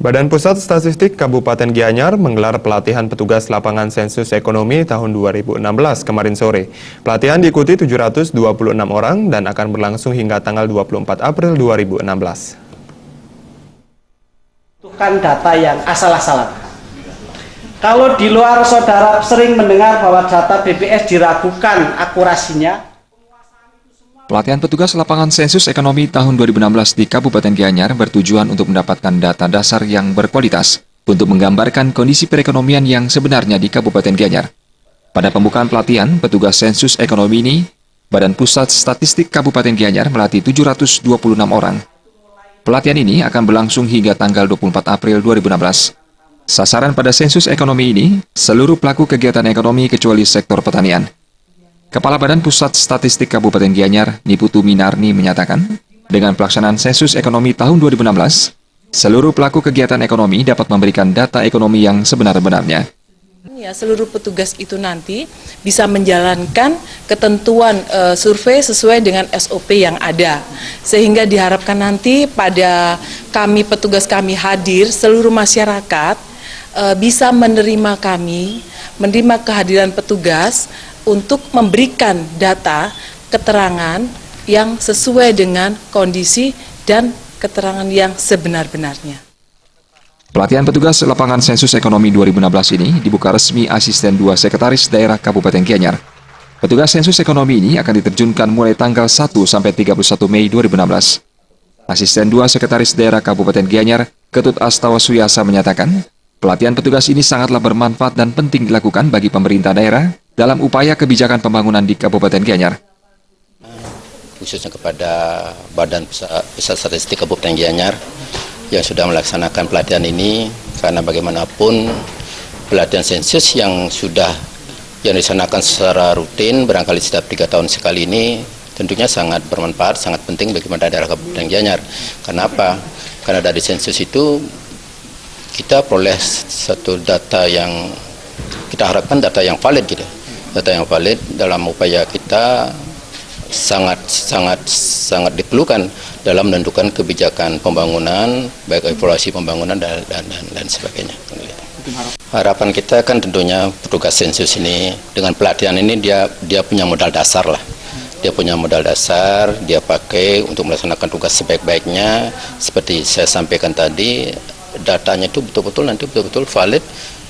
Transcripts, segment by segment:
Badan Pusat Statistik Kabupaten Gianyar menggelar pelatihan petugas lapangan sensus ekonomi tahun 2016 kemarin sore. Pelatihan diikuti 726 orang dan akan berlangsung hingga tanggal 24 April 2016. Bukan data yang asal-asalan. Kalau di luar saudara sering mendengar bahwa data BPS diragukan akurasinya. Pelatihan petugas lapangan sensus ekonomi tahun 2016 di Kabupaten Gianyar bertujuan untuk mendapatkan data dasar yang berkualitas untuk menggambarkan kondisi perekonomian yang sebenarnya di Kabupaten Gianyar. Pada pembukaan pelatihan, petugas sensus ekonomi ini, Badan Pusat Statistik Kabupaten Gianyar melatih 726 orang. Pelatihan ini akan berlangsung hingga tanggal 24 April 2016. Sasaran pada sensus ekonomi ini, seluruh pelaku kegiatan ekonomi kecuali sektor pertanian. Kepala Badan Pusat Statistik Kabupaten Gianyar, Niputu Minarni menyatakan, dengan pelaksanaan sensus ekonomi tahun 2016, seluruh pelaku kegiatan ekonomi dapat memberikan data ekonomi yang sebenar-benarnya. Ya, seluruh petugas itu nanti bisa menjalankan ketentuan survei sesuai dengan SOP yang ada. Sehingga diharapkan nanti pada petugas kami hadir, seluruh masyarakat bisa menerima kehadiran petugas untuk memberikan data, keterangan yang sesuai dengan kondisi dan keterangan yang sebenar-benarnya. Pelatihan petugas lapangan sensus ekonomi 2016 ini dibuka resmi Asisten 2 Sekretaris Daerah Kabupaten Gianyar. Petugas sensus ekonomi ini akan diterjunkan mulai tanggal 1 sampai 31 Mei 2016. Asisten 2 Sekretaris Daerah Kabupaten Gianyar, Ketut Astawa Suyasa menyatakan, pelatihan petugas ini sangatlah bermanfaat dan penting dilakukan bagi pemerintah daerah dalam upaya kebijakan pembangunan di Kabupaten Gianyar. Khususnya kepada Badan Pusat Statistik Kabupaten Gianyar yang sudah melaksanakan pelatihan ini, karena bagaimanapun pelatihan sensus yang dilaksanakan secara rutin barangkali setiap 3 tahun sekali ini tentunya sangat bermanfaat, sangat penting bagi daerah Kabupaten Gianyar. Kenapa? Karena dari sensus itu kita peroleh satu data yang kita harapkan data yang valid gitu. Data yang valid dalam upaya kita sangat diperlukan dalam menentukan kebijakan pembangunan, baik evaluasi pembangunan dan sebagainya. Harapan kita kan tentunya petugas sensus ini dengan pelatihan ini dia punya modal dasar lah. Dia punya modal dasar, dia pakai untuk melaksanakan tugas sebaik-baiknya. Seperti saya sampaikan tadi, datanya itu betul-betul valid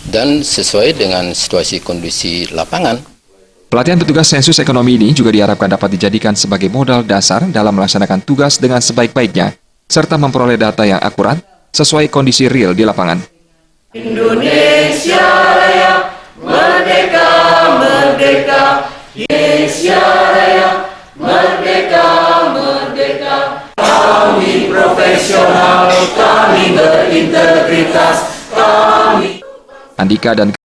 dan sesuai dengan situasi kondisi lapangan. Pelatihan petugas sensus ekonomi ini juga diharapkan dapat dijadikan sebagai modal dasar dalam melaksanakan tugas dengan sebaik-baiknya, serta memperoleh data yang akurat sesuai kondisi real di lapangan. Indonesia Raya, merdeka, merdeka. Indonesia Raya, merdeka, merdeka. Kami profesional, kami berintegritas, kami. Andika dan